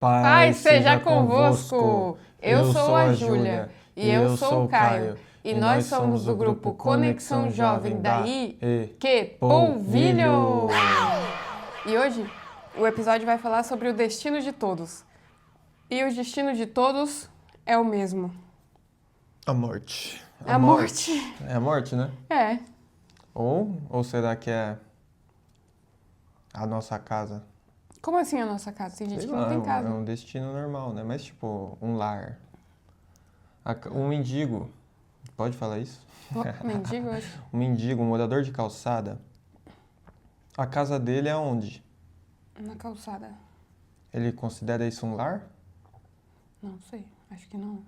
Paz seja convosco! Eu sou a Júlia e eu sou o Caio e nós somos do grupo Conexão Jovem da Que Polvilho! E hoje o episódio vai falar sobre o destino de todos. E o destino de todos é o mesmo. A morte. A morte. É a morte, né? É. Ou será que é a nossa casa? Como assim a nossa casa? Tem gente Sei que lá, não tem casa. é um destino normal, né? Mas tipo, um lar. Um mendigo. Pode falar isso? Mendigo, eu acho. Um mendigo, um morador de calçada. A casa dele é onde? Na calçada. Ele considera isso um lar? Não sei, acho que não.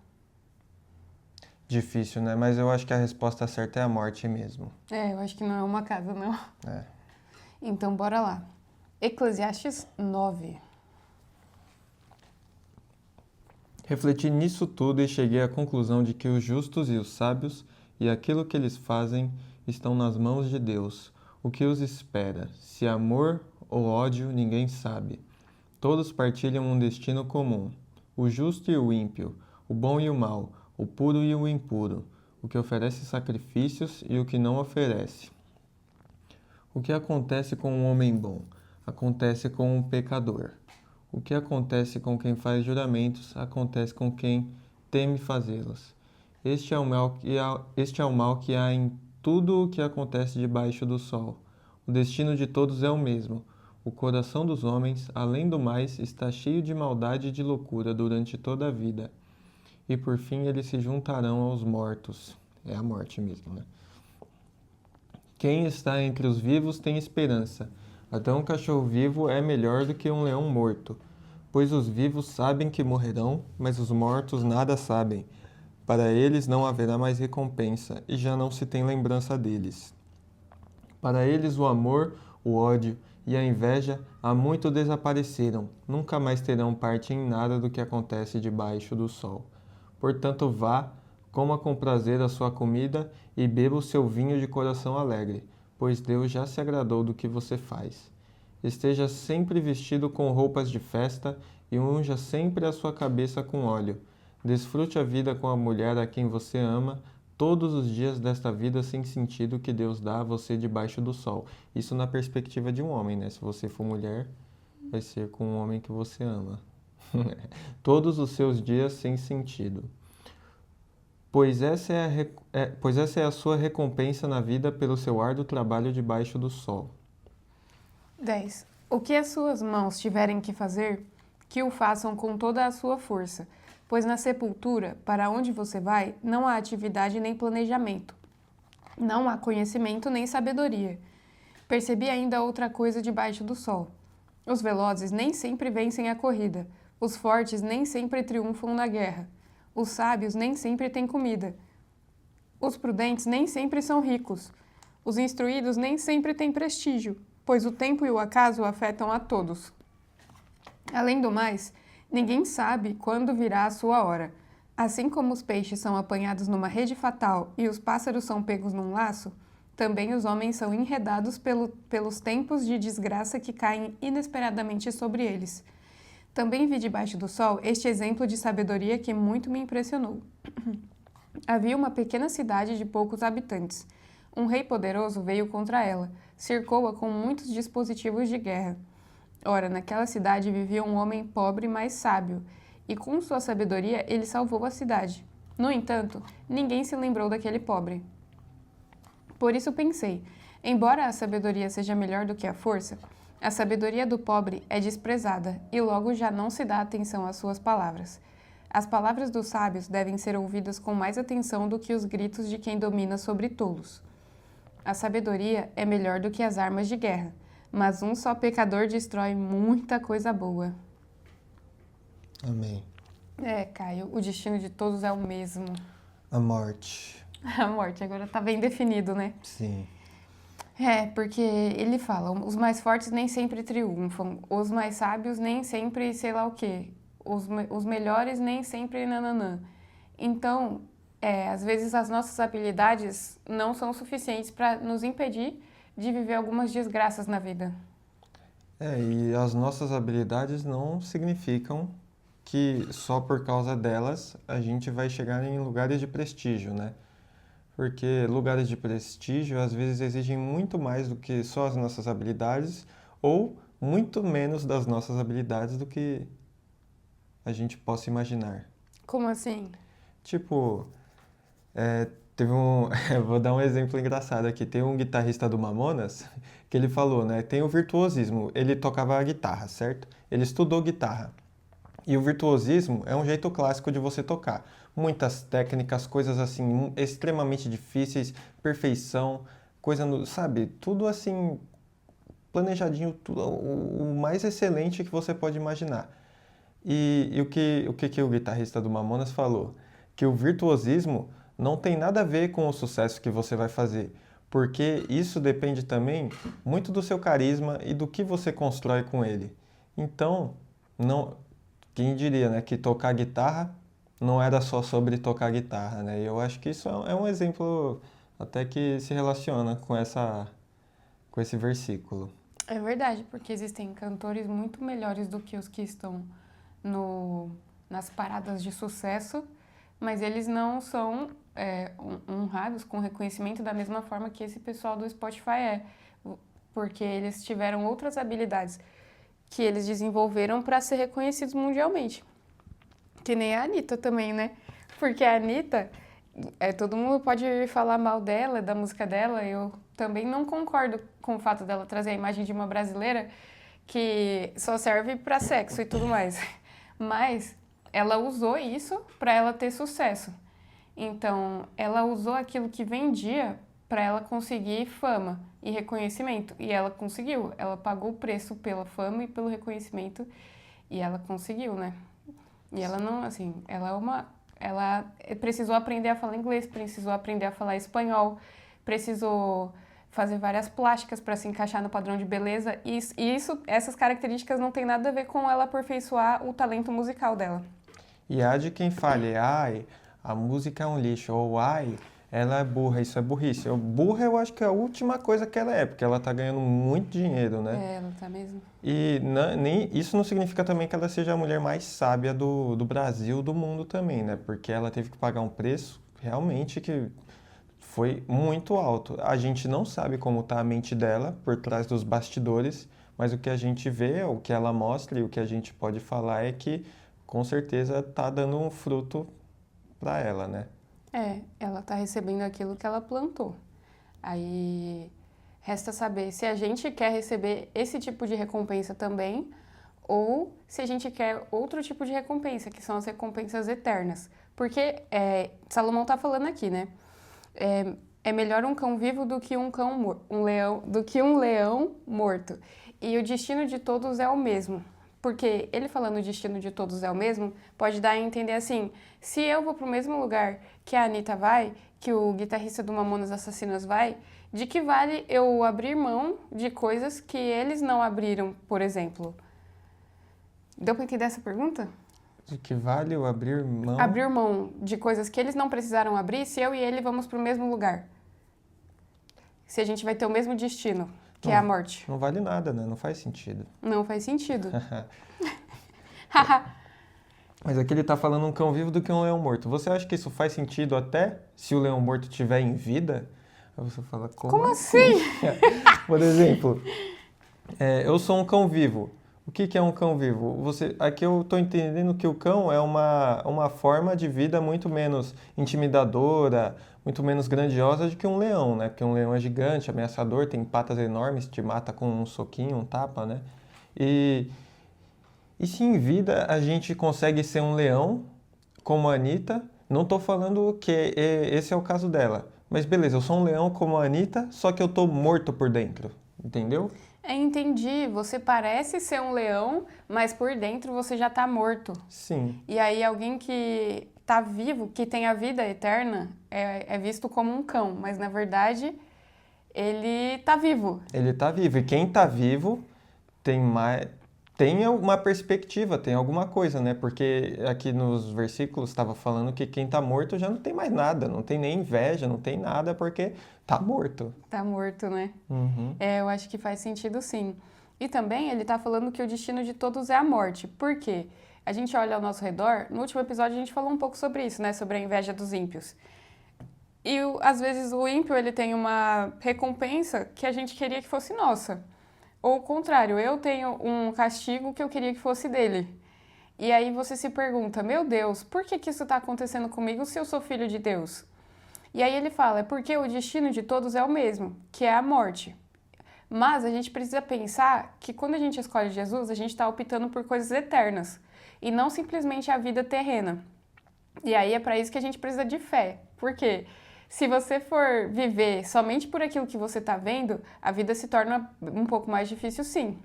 Difícil, né? Mas eu acho que a resposta certa é a morte mesmo. É, eu acho que não é uma casa, não. É. Então, bora lá. Eclesiastes 9. Refleti nisso tudo e cheguei à conclusão de que os justos e os sábios e aquilo que eles fazem estão nas mãos de Deus. O que os espera, se amor ou ódio, ninguém sabe. Todos partilham um destino comum. O justo e o ímpio, o bom e o mau, o puro e o impuro, o que oferece sacrifícios e o que não oferece. O que acontece com um homem bom, acontece com um pecador. O que acontece com quem faz juramentos, acontece com quem teme fazê-los. Este é o mal que há em tudo o que acontece debaixo do sol. O destino de todos é o mesmo. O coração dos homens, além do mais, está cheio de maldade e de loucura durante toda a vida. E por fim eles se juntarão aos mortos. É a morte mesmo, né? Quem está entre os vivos tem esperança. Até um cachorro vivo é melhor do que um leão morto. Pois os vivos sabem que morrerão, mas os mortos nada sabem. Para eles não haverá mais recompensa, e já não se tem lembrança deles. Para eles o amor, o ódio e a inveja há muito desapareceram, nunca mais terão parte em nada do que acontece debaixo do sol. Portanto, vá, coma com prazer a sua comida e beba o seu vinho de coração alegre, pois Deus já se agradou do que você faz. Esteja sempre vestido com roupas de festa e unja sempre a sua cabeça com óleo. Desfrute a vida com a mulher a quem você ama, todos os dias desta vida sem sentido que Deus dá a você debaixo do sol. Isso na perspectiva de um homem, né? Se você for mulher, vai ser com um homem que você ama. Todos os seus dias sem sentido. Pois essa é a sua recompensa na vida pelo seu árduo trabalho debaixo do sol. 10. O que as suas mãos tiverem que fazer, que o façam com toda a sua força, pois na sepultura, para onde você vai, não há atividade nem planejamento. Não há conhecimento nem sabedoria. Percebi ainda outra coisa debaixo do sol. Os velozes nem sempre vencem a corrida. Os fortes nem sempre triunfam na guerra. Os sábios nem sempre têm comida. Os prudentes nem sempre são ricos. Os instruídos nem sempre têm prestígio, pois o tempo e o acaso afetam a todos. Além do mais, ninguém sabe quando virá a sua hora. Assim como os peixes são apanhados numa rede fatal e os pássaros são pegos num laço, também os homens são enredados pelos tempos de desgraça que caem inesperadamente sobre eles. Também vi debaixo do sol este exemplo de sabedoria que muito me impressionou. Havia uma pequena cidade de poucos habitantes. Um rei poderoso veio contra ela, cercou-a com muitos dispositivos de guerra. Ora, naquela cidade vivia um homem pobre, mas sábio, e com sua sabedoria ele salvou a cidade. No entanto, ninguém se lembrou daquele pobre. Por isso pensei, embora a sabedoria seja melhor do que a força, a sabedoria do pobre é desprezada e logo já não se dá atenção às suas palavras. As palavras dos sábios devem ser ouvidas com mais atenção do que os gritos de quem domina sobre tolos. A sabedoria é melhor do que as armas de guerra, mas um só pecador destrói muita coisa boa. Amém. Caio, o destino de todos é o mesmo. A morte. A morte agora tá bem definido, né? Sim. Porque ele fala, os mais fortes nem sempre triunfam, os mais sábios nem sempre sei lá o quê, os melhores nem sempre nananã. Então, às vezes as nossas habilidades não são suficientes para nos impedir de viver algumas desgraças na vida. E as nossas habilidades não significam que só por causa delas a gente vai chegar em lugares de prestígio, né? Porque lugares de prestígio às vezes exigem muito mais do que só as nossas habilidades ou muito menos das nossas habilidades do que a gente possa imaginar. Como assim? Tipo, teve um. Eu vou dar um exemplo engraçado aqui. Tem um guitarrista do Mamonas que ele falou, né? Tem o virtuosismo. Ele tocava a guitarra, certo? Ele estudou guitarra. E o virtuosismo é um jeito clássico de você tocar. Muitas técnicas, coisas assim extremamente difíceis, perfeição, coisa no, sabe? Tudo assim planejadinho, tudo, o mais excelente que você pode imaginar. E o que o guitarrista do Mamonas falou? Que o virtuosismo não tem nada a ver com o sucesso que você vai fazer, porque isso depende também muito do seu carisma e do que você constrói com ele. Então, não, quem diria, né, que tocar guitarra não era só sobre tocar guitarra, né? E eu acho que isso é um exemplo até que se relaciona com esse versículo. É verdade, porque existem cantores muito melhores do que os que estão nas paradas de sucesso, mas eles não são honrados com reconhecimento da mesma forma que esse pessoal do Spotify é, porque eles tiveram outras habilidades que eles desenvolveram para ser reconhecidos mundialmente. Que nem a Anitta também, né? Porque a Anitta, todo mundo pode falar mal dela, da música dela, eu também não concordo com o fato dela trazer a imagem de uma brasileira que só serve para sexo e tudo mais. Mas ela usou isso para ela ter sucesso. Então, ela usou aquilo que vendia para ela conseguir fama e reconhecimento. E ela conseguiu. Ela pagou o preço pela fama e pelo reconhecimento. E ela conseguiu, né? E ela não, assim, ela precisou aprender a falar inglês, precisou aprender a falar espanhol, precisou fazer várias plásticas para se encaixar no padrão de beleza. E essas características não tem nada a ver com ela aperfeiçoar o talento musical dela. E há de quem fale, ai, a música é um lixo, ou ai, ela é burra, isso é burrice. Burra eu acho que é a última coisa que ela é, porque ela tá ganhando muito dinheiro, né? Ela tá mesmo. E isso não significa também que ela seja a mulher mais sábia do Brasil, do mundo também, né? Porque ela teve que pagar um preço realmente que foi muito alto. A gente não sabe como tá a mente dela por trás dos bastidores, mas o que a gente vê, o que ela mostra e o que a gente pode falar é que com certeza tá dando um fruto para ela, né? Ela tá recebendo aquilo que ela plantou. Aí resta saber se a gente quer receber esse tipo de recompensa também ou se a gente quer outro tipo de recompensa, que são as recompensas eternas. Porque Salomão tá falando aqui, né? É melhor um cão vivo do que um leão morto. E o destino de todos é o mesmo. Porque ele falando o destino de todos é o mesmo, pode dar a entender assim, se eu vou pro mesmo lugar que a Anitta vai, que o guitarrista do Mamonas Assassinas vai, de que vale eu abrir mão de coisas que eles não abriram, por exemplo? Deu pra entender essa pergunta? De que vale eu abrir mão? Abrir mão de coisas que eles não precisaram abrir se eu e ele vamos pro mesmo lugar. Se a gente vai ter o mesmo destino, que é a morte. Não vale nada, né? Não faz sentido. Não faz sentido. Mas aqui ele tá falando um cão vivo do que um leão morto. Você acha que isso faz sentido até se o leão morto estiver em vida? Aí você fala, como assim? Por exemplo, eu sou um cão vivo. O que é um cão vivo? Aqui eu estou entendendo que o cão é uma forma de vida muito menos intimidadora, muito menos grandiosa do que um leão, né? Porque um leão é gigante, ameaçador, tem patas enormes, te mata com um soquinho, um tapa, né? E se em vida a gente consegue ser um leão, como a Anitta, não estou falando que esse é o caso dela. Mas beleza, eu sou um leão como a Anitta, só que eu estou morto por dentro, entendeu? Entendi. Você parece ser um leão, mas por dentro você já tá morto. Sim. E aí alguém que tá vivo, que tem a vida eterna, é visto como um cão, mas na verdade ele tá vivo. Ele tá vivo. E quem tá vivo tem uma perspectiva, tem alguma coisa, né? Porque aqui nos versículos estava falando que quem tá morto já não tem mais nada, não tem nem inveja, não tem nada, porque tá morto. Tá morto, né? Uhum. Eu acho que faz sentido sim. E também ele tá falando que o destino de todos é a morte. Por quê? a gente olha ao nosso redor, no último episódio a gente falou um pouco sobre isso, né? Sobre a inveja dos ímpios. E às vezes o ímpio ele tem uma recompensa que a gente queria que fosse nossa. Ou o contrário, eu tenho um castigo que eu queria que fosse dele. E aí você se pergunta, meu Deus, por que isso está acontecendo comigo se eu sou filho de Deus? E aí ele fala, é porque o destino de todos é o mesmo, que é a morte. Mas a gente precisa pensar que quando a gente escolhe Jesus, a gente está optando por coisas eternas e não simplesmente a vida terrena. E aí é para isso que a gente precisa de fé. Por quê? Se você for viver somente por aquilo que você está vendo, a vida se torna um pouco mais difícil, sim.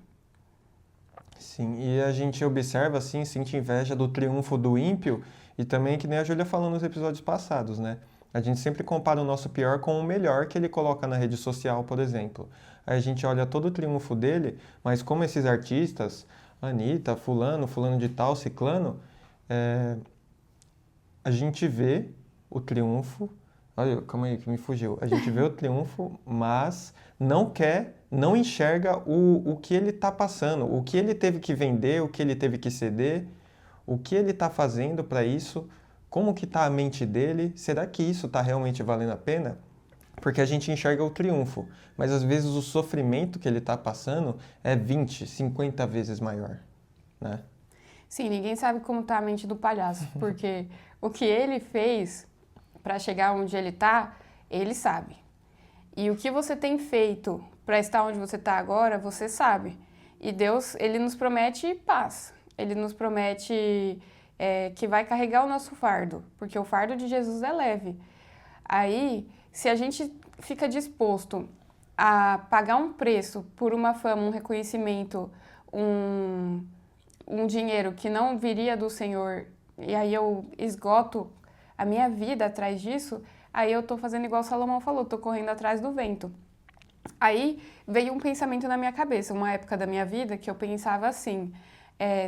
Sim, e a gente observa, assim, sente inveja do triunfo do ímpio e também, que nem a Júlia falou nos episódios passados, né? A gente sempre compara o nosso pior com o melhor que ele coloca na rede social, por exemplo. Aí a gente olha todo o triunfo dele, mas como esses artistas, Anitta, fulano de tal, ciclano, a gente vê o triunfo. Olha, calma aí que me fugiu. A gente vê o triunfo, mas não enxerga o que ele está passando, o que ele teve que vender, o que ele teve que ceder, o que ele está fazendo para isso, como que está a mente dele, será que isso está realmente valendo a pena? Porque a gente enxerga o triunfo, mas às vezes o sofrimento que ele está passando é 20, 50 vezes maior, né? Sim, ninguém sabe como está a mente do palhaço, porque o que ele fez para chegar onde ele está, ele sabe. E o que você tem feito para estar onde você está agora, você sabe. E Deus, ele nos promete paz. Ele nos promete que vai carregar o nosso fardo, porque o fardo de Jesus é leve. Aí, se a gente fica disposto a pagar um preço por uma fama, um reconhecimento, um dinheiro que não viria do Senhor, e aí eu esgoto a minha vida atrás disso, aí eu tô fazendo igual Salomão falou, tô correndo atrás do vento. Aí veio um pensamento na minha cabeça, uma época da minha vida que eu pensava assim,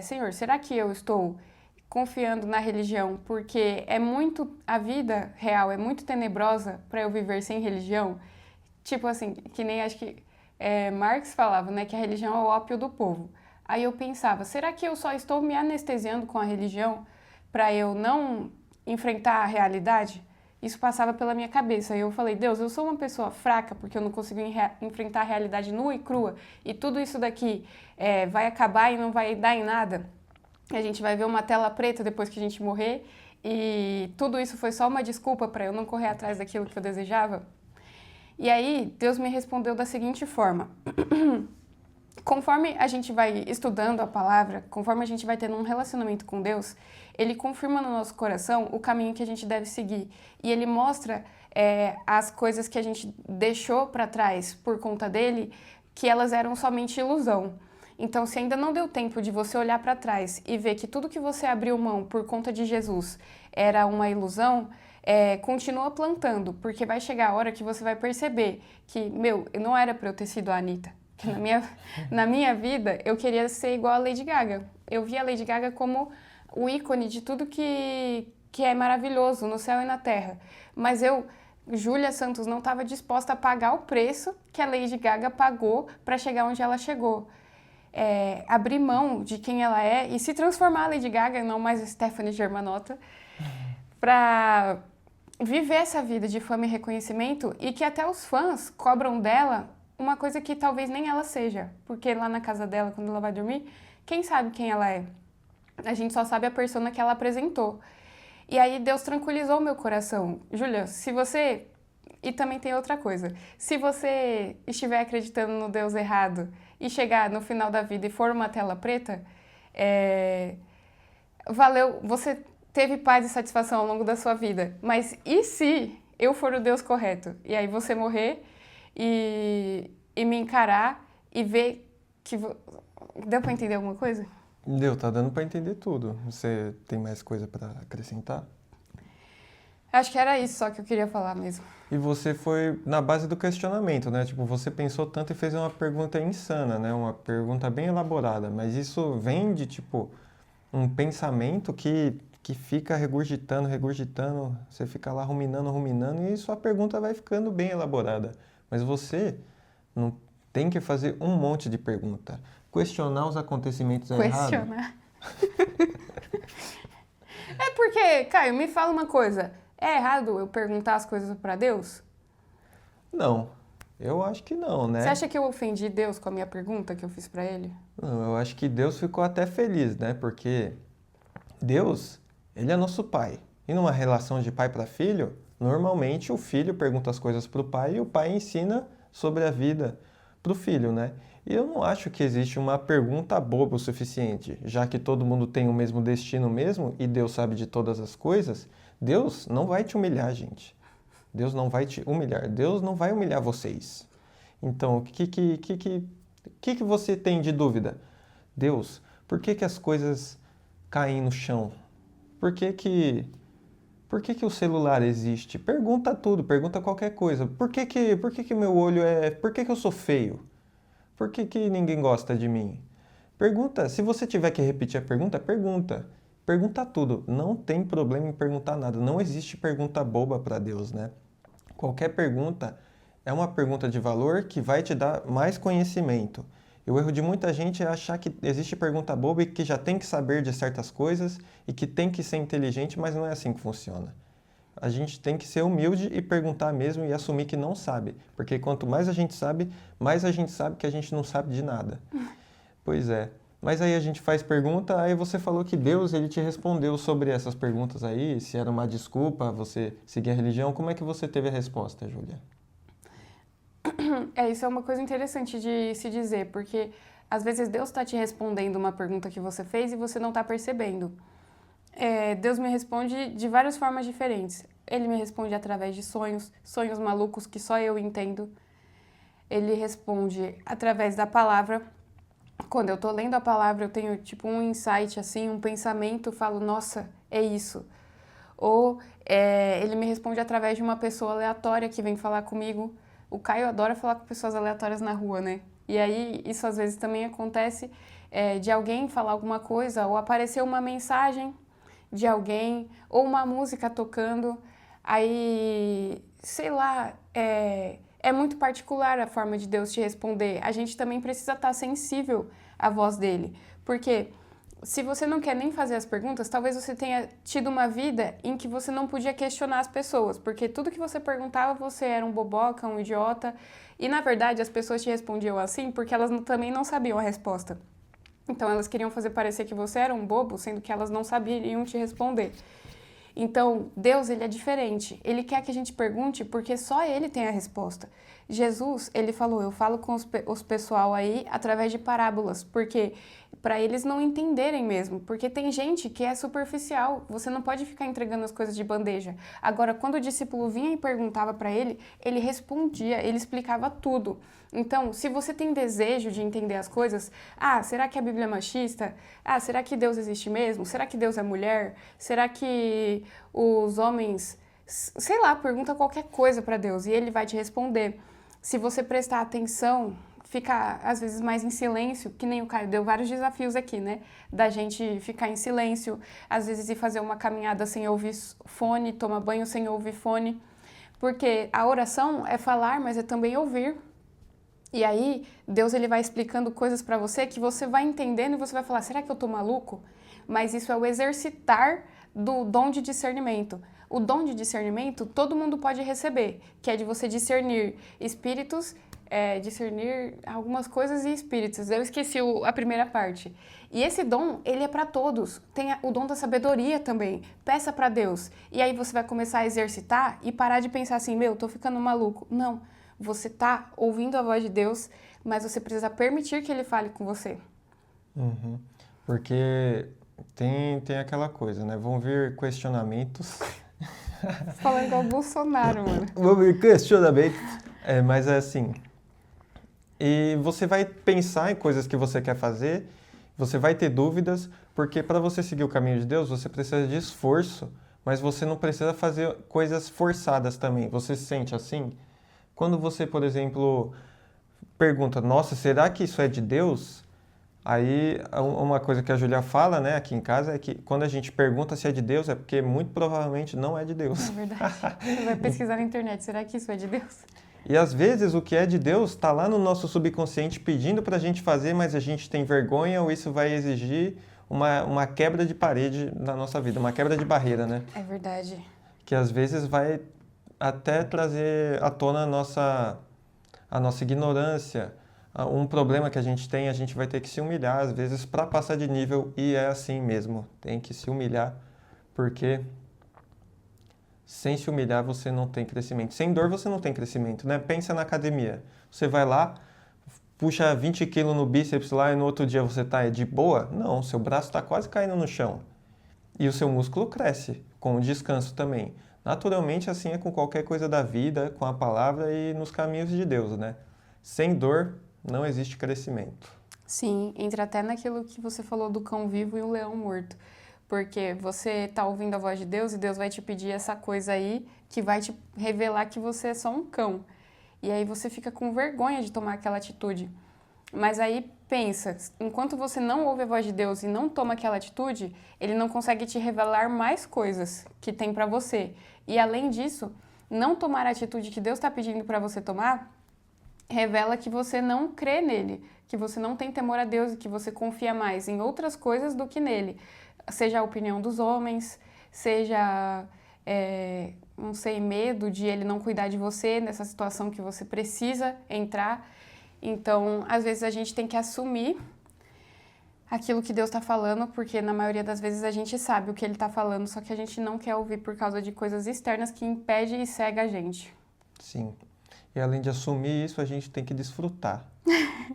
Senhor, será que eu estou confiando na religião porque a vida real é muito tenebrosa para eu viver sem religião? Tipo assim, que nem acho que Marx falava, né, que a religião é o ópio do povo. Aí eu pensava, será que eu só estou me anestesiando com a religião para eu não enfrentar a realidade? Isso passava pela minha cabeça. E eu falei, Deus, eu sou uma pessoa fraca porque eu não consigo enfrentar a realidade nua e crua. E tudo isso daqui vai acabar e não vai dar em nada. A gente vai ver uma tela preta depois que a gente morrer. E tudo isso foi só uma desculpa para eu não correr atrás daquilo que eu desejava. E aí, Deus me respondeu da seguinte forma. Conforme a gente vai estudando a palavra, conforme a gente vai tendo um relacionamento com Deus, Ele confirma no nosso coração o caminho que a gente deve seguir. E Ele mostra as coisas que a gente deixou para trás por conta dele, que elas eram somente ilusão. Então, se ainda não deu tempo de você olhar para trás e ver que tudo que você abriu mão por conta de Jesus era uma ilusão, continua plantando, porque vai chegar a hora que você vai perceber que, não era para eu ter sido a Anitta. Que na minha vida, eu queria ser igual a Lady Gaga. Eu via a Lady Gaga como o ícone de tudo que é maravilhoso no céu e na terra. Mas Júlia Santos, não estava disposta a pagar o preço que a Lady Gaga pagou para chegar onde ela chegou. Abrir mão de quem ela é e se transformar a Lady Gaga, não mais a Stephanie Germanotta, para viver essa vida de fama e reconhecimento e que até os fãs cobram dela uma coisa que talvez nem ela seja, porque lá na casa dela, quando ela vai dormir, quem sabe quem ela é? A gente só sabe a persona que ela apresentou. E aí Deus tranquilizou meu coração. Júlia, se você... E também tem outra coisa. Se você estiver acreditando no Deus errado e chegar no final da vida e for uma tela preta, valeu, você teve paz e satisfação ao longo da sua vida. Mas e se eu for o Deus correto? E aí você morrer e me encarar e ver que... Deu pra entender alguma coisa? Deu, tá dando pra entender tudo. Você tem mais coisa pra acrescentar? Acho que era isso só que eu queria falar mesmo. E você foi na base do questionamento, né? Tipo, você pensou tanto e fez uma pergunta insana, né? Uma pergunta bem elaborada. Mas isso vem de, tipo, um pensamento que fica regurgitando. Você fica lá ruminando e sua pergunta vai ficando bem elaborada. Mas você não tem que fazer um monte de pergunta. Questionar os acontecimentos errados. Questionar. É porque, Caio, me fala uma coisa. É errado eu perguntar as coisas pra Deus? Não, eu acho que não, né? Você acha que eu ofendi Deus com a minha pergunta que eu fiz pra ele? Não, eu acho que Deus ficou até feliz, né? Porque Deus, ele é nosso pai. E numa relação de pai para filho, normalmente o filho pergunta as coisas para o pai e o pai ensina sobre a vida para o filho, né? E eu não acho que existe uma pergunta boba o suficiente, já que todo mundo tem o mesmo destino mesmo e Deus sabe de todas as coisas. Deus não vai te humilhar, gente. Deus não vai te humilhar. Deus não vai humilhar vocês. Então, o que você tem de dúvida? Deus, por que as coisas caem no chão? Por que o celular existe? Pergunta tudo, pergunta qualquer coisa. Por que meu olho é... Por que eu sou feio? Por que ninguém gosta de mim? Pergunta, se você tiver que repetir a pergunta, pergunta. Pergunta tudo. Não tem problema em perguntar nada. Não existe pergunta boba para Deus, né? Qualquer pergunta é uma pergunta de valor que vai te dar mais conhecimento. E o erro de muita gente é achar que existe pergunta boba e que já tem que saber de certas coisas e que tem que ser inteligente, mas não é assim que funciona. A gente tem que ser humilde e perguntar mesmo e assumir que não sabe. Porque quanto mais a gente sabe que a gente não sabe de nada. Pois é. Mas aí a gente faz pergunta, aí você falou que Deus ele te respondeu sobre essas perguntas aí, se era uma desculpa você seguir a religião. Como é que você teve a resposta, Júlia? Isso é uma coisa interessante de se dizer, porque às vezes Deus está te respondendo uma pergunta que você fez e você não está percebendo. Deus me responde de várias formas diferentes. Ele me responde através de sonhos, sonhos malucos que só eu entendo. Ele responde através da palavra. Quando eu tô lendo a palavra, eu tenho tipo um insight, assim, um pensamento, falo, nossa, é isso. Ou ele me responde através de uma pessoa aleatória que vem falar comigo. O Caio adora falar com pessoas aleatórias na rua, né? E aí, isso às vezes também acontece de alguém falar alguma coisa, ou aparecer uma mensagem de alguém, ou uma música tocando. Aí, sei lá, é muito particular a forma de Deus te responder. A gente também precisa estar sensível à voz dele. Porque se você não quer nem fazer as perguntas, talvez você tenha tido uma vida em que você não podia questionar as pessoas, porque tudo que você perguntava, você era um boboca, um idiota, e na verdade as pessoas te respondiam assim porque elas também não sabiam a resposta. Então elas queriam fazer parecer que você era um bobo, sendo que elas não sabiam te responder. Então, Deus, ele é diferente. Ele quer que a gente pergunte porque só ele tem a resposta. Jesus, ele falou, eu falo com os pessoal aí através de parábolas, porque para eles não entenderem mesmo, porque tem gente que é superficial, você não pode ficar entregando as coisas de bandeja. Agora, quando o discípulo vinha e perguntava para ele respondia, ele explicava tudo. Então, se você tem desejo de entender as coisas, será que a Bíblia é machista? Será que Deus existe mesmo? Será que Deus é mulher? Será que os homens... Sei lá, pergunta qualquer coisa para Deus e ele vai te responder. Se você prestar atenção, fica às vezes mais em silêncio, que nem o Caio deu vários desafios aqui, né? Da gente ficar em silêncio, às vezes ir fazer uma caminhada sem ouvir fone, tomar banho sem ouvir fone. Porque a oração é falar, mas é também ouvir. E aí, Deus ele vai explicando coisas para você que você vai entendendo e você vai falar, será que eu tô maluco? Mas isso é o exercitar do dom de discernimento. O dom de discernimento todo mundo pode receber, que é de você discernir espíritos, discernir algumas coisas e espíritos. Eu esqueci a primeira parte. E esse dom, ele é para todos. Tem o dom da sabedoria também. Peça para Deus. E aí você vai começar a exercitar e parar de pensar assim, tô ficando maluco. Não. Você tá ouvindo a voz de Deus, mas você precisa permitir que ele fale com você. Uhum. Porque tem aquela coisa, né? Vão vir questionamentos. Falando igual o Bolsonaro, mano. Vão vir questionamentos. Mas é assim. E você vai pensar em coisas que você quer fazer, você vai ter dúvidas, porque para você seguir o caminho de Deus, você precisa de esforço, mas você não precisa fazer coisas forçadas também. Você se sente assim? Quando você, por exemplo, pergunta, nossa, será que isso é de Deus? Aí, uma coisa que a Júlia fala, né, aqui em casa, é que quando a gente pergunta se é de Deus, é porque muito provavelmente não é de Deus. É verdade. Você vai pesquisar na internet, será que isso é de Deus? E às vezes o que é de Deus está lá no nosso subconsciente pedindo para a gente fazer, mas a gente tem vergonha, ou isso vai exigir uma quebra de parede na nossa vida, uma quebra de barreira, né? É verdade. Que às vezes vai até trazer à tona a nossa ignorância, um problema que a gente vai ter que se humilhar às vezes para passar de nível e é assim mesmo, tem que se humilhar porque sem se humilhar você não tem crescimento, sem dor você não tem crescimento, né? Pensa na academia, você vai lá, puxa 20 quilos no bíceps lá e no outro dia você tá de boa? Não, seu braço está quase caindo no chão e o seu músculo cresce com o descanso também. Naturalmente, assim é com qualquer coisa da vida, com a palavra e nos caminhos de Deus, né? Sem dor, não existe crescimento. Sim, entra até naquilo que você falou do cão vivo e o leão morto. Porque você tá ouvindo a voz de Deus e Deus vai te pedir essa coisa aí que vai te revelar que você é só um cão. E aí você fica com vergonha de tomar aquela atitude. Mas aí pensa, enquanto você não ouve a voz de Deus e não toma aquela atitude, ele não consegue te revelar mais coisas que tem para você. E além disso, não tomar a atitude que Deus está pedindo para você tomar, revela que você não crê nele, que você não tem temor a Deus e que você confia mais em outras coisas do que nele. Seja a opinião dos homens, seja, não sei, medo de ele não cuidar de você nessa situação que você precisa entrar. Então, às vezes a gente tem que assumir aquilo que Deus está falando, porque na maioria das vezes a gente sabe o que Ele está falando, só que a gente não quer ouvir por causa de coisas externas que impedem e cegam a gente. Sim. E além de assumir isso, a gente tem que desfrutar.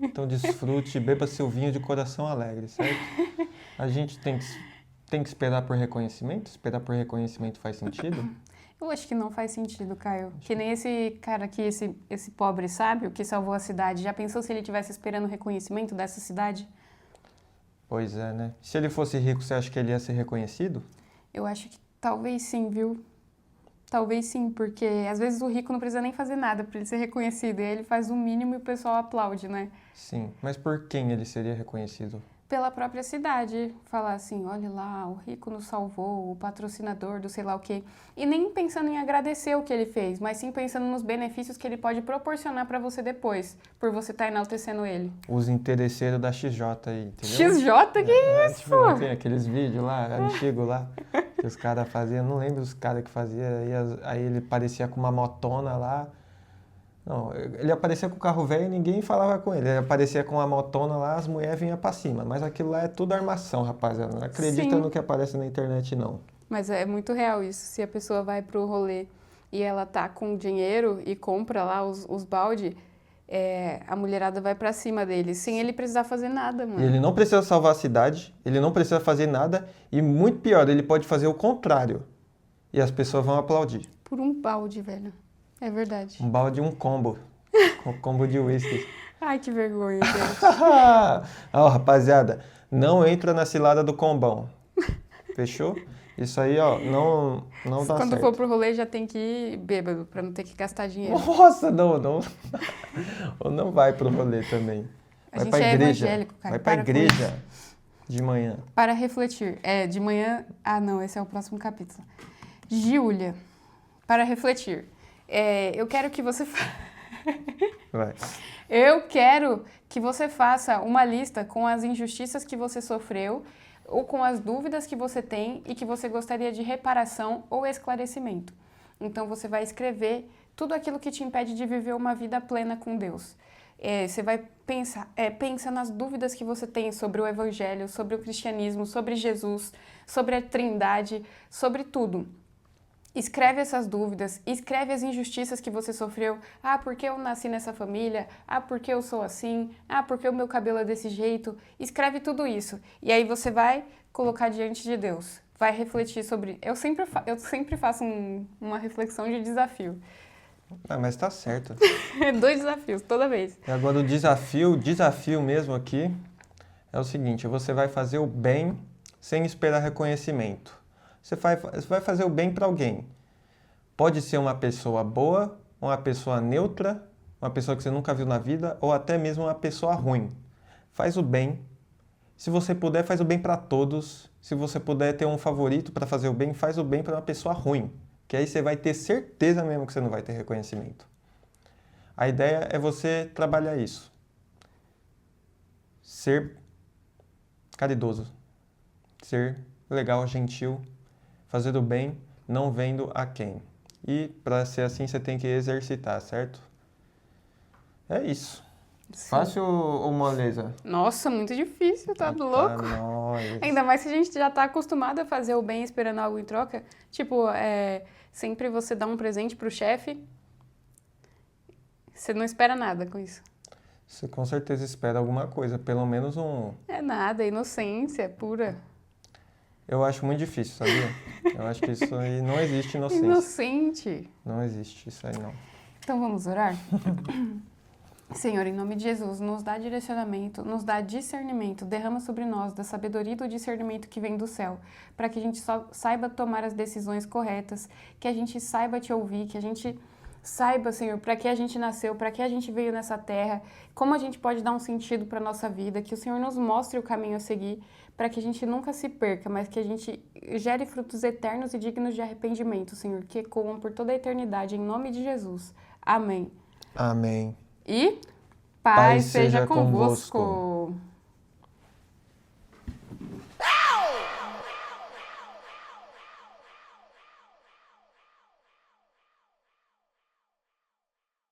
Então desfrute, beba seu vinho de coração alegre, certo? A gente tem que esperar por reconhecimento? Esperar por reconhecimento faz sentido? Eu acho que não faz sentido, Caio. Que nem esse cara aqui, esse pobre sábio que salvou a cidade. Já pensou se ele estivesse esperando o reconhecimento dessa cidade? Pois é, né? Se ele fosse rico, você acha que ele ia ser reconhecido? Eu acho que talvez sim, viu? Talvez sim, porque às vezes o rico não precisa nem fazer nada para ele ser reconhecido. E aí ele faz o mínimo e o pessoal aplaude, né? Sim, mas por quem ele seria reconhecido? Pela própria cidade, falar assim, olha lá, o rico nos salvou, o patrocinador do sei lá o quê. E nem pensando em agradecer o que ele fez, mas sim pensando nos benefícios que ele pode proporcionar para você depois, por você estar enaltecendo ele. Os interesseiros da XJ aí, entendeu? XJ, que isso? Tipo, não tem aqueles vídeos lá, antigos lá, que os caras faziam, não lembro os caras que faziam, aí ele parecia com uma motona lá. Não, ele aparecia com o carro velho e ninguém falava com ele. Ele aparecia com a motona lá, as mulheres vinham pra cima. Mas aquilo lá é tudo armação, rapaziada. Não acredita Sim. no que aparece na internet, não. Mas é muito real isso. Se a pessoa vai pro rolê e ela tá com dinheiro e compra lá os balde, a mulherada vai pra cima dele, sem ele precisar fazer nada, mano. E ele não precisa salvar a cidade, ele não precisa fazer nada. E muito pior, ele pode fazer o contrário. E as pessoas vão aplaudir. Por um balde, velho. É verdade. Um balde, um combo. Um combo de whisky. Ai, que vergonha, gente. Ó, rapaziada, não entra na cilada do combão. Fechou? Isso aí, ó, não dá Quando certo. for pro rolê, já tem que ir bêbado, pra não ter que gastar dinheiro. Nossa, não. Ou não vai pro rolê também. A Vai gente pra é igreja. evangélico, cara. Vai pra Para com igreja de manhã. Para refletir. De manhã... Ah, não, esse é o próximo capítulo. Giulia, para refletir. Eu quero que você... Vai. Eu quero que você faça uma lista com as injustiças que você sofreu ou com as dúvidas que você tem e que você gostaria de reparação ou esclarecimento. Então, você vai escrever tudo aquilo que te impede de viver uma vida plena com Deus. Você vai pensar, pensa nas dúvidas que você tem sobre o Evangelho, sobre o cristianismo, sobre Jesus, sobre a Trindade, sobre tudo. Escreve essas dúvidas, escreve as injustiças que você sofreu. Ah, porque eu nasci nessa família? Ah, porque eu sou assim? Ah, porque o meu cabelo é desse jeito? Escreve tudo isso. E aí você vai colocar diante de Deus. Vai refletir sobre... Eu sempre faço uma reflexão de desafio. Ah, mas tá certo. 2 desafios, toda vez. E agora o desafio mesmo aqui é o seguinte, você vai fazer o bem sem esperar reconhecimento. Você vai fazer o bem para alguém. Pode ser uma pessoa boa, uma pessoa neutra, uma pessoa que você nunca viu na vida, ou até mesmo uma pessoa ruim. Faz o bem. Se você puder, faz o bem para todos. Se você puder ter um favorito para fazer o bem, faz o bem para uma pessoa ruim. Que aí você vai ter certeza mesmo que você não vai ter reconhecimento. A ideia é você trabalhar isso. Ser caridoso. ser legal, gentil, fazer o bem, não vendo a quem. E para ser assim, você tem que exercitar, certo? É isso. Sim. Fácil ou moleza? Nossa, muito difícil, tá louco? Nós. Ainda mais se a gente já tá acostumado a fazer o bem esperando algo em troca. Tipo, sempre você dá um presente pro chefe, você não espera nada com isso. Você com certeza espera alguma coisa, pelo menos um... É nada, é inocência pura. Eu acho muito difícil, sabia? Eu acho que isso aí não existe inocência. Inocente. Não existe isso aí, não. Então vamos orar? Senhor, em nome de Jesus, nos dá direcionamento, nos dá discernimento, derrama sobre nós da sabedoria e do discernimento que vem do céu, para que a gente só saiba tomar as decisões corretas, que a gente saiba te ouvir, que a gente saiba, Senhor, para que a gente nasceu, para que a gente veio nessa terra, como a gente pode dar um sentido para a nossa vida, que o Senhor nos mostre o caminho a seguir, para que a gente nunca se perca, mas que a gente gere frutos eternos e dignos de arrependimento, Senhor, que ecoam por toda a eternidade, em nome de Jesus. Amém. Amém. E Paz paz seja seja convosco. convosco.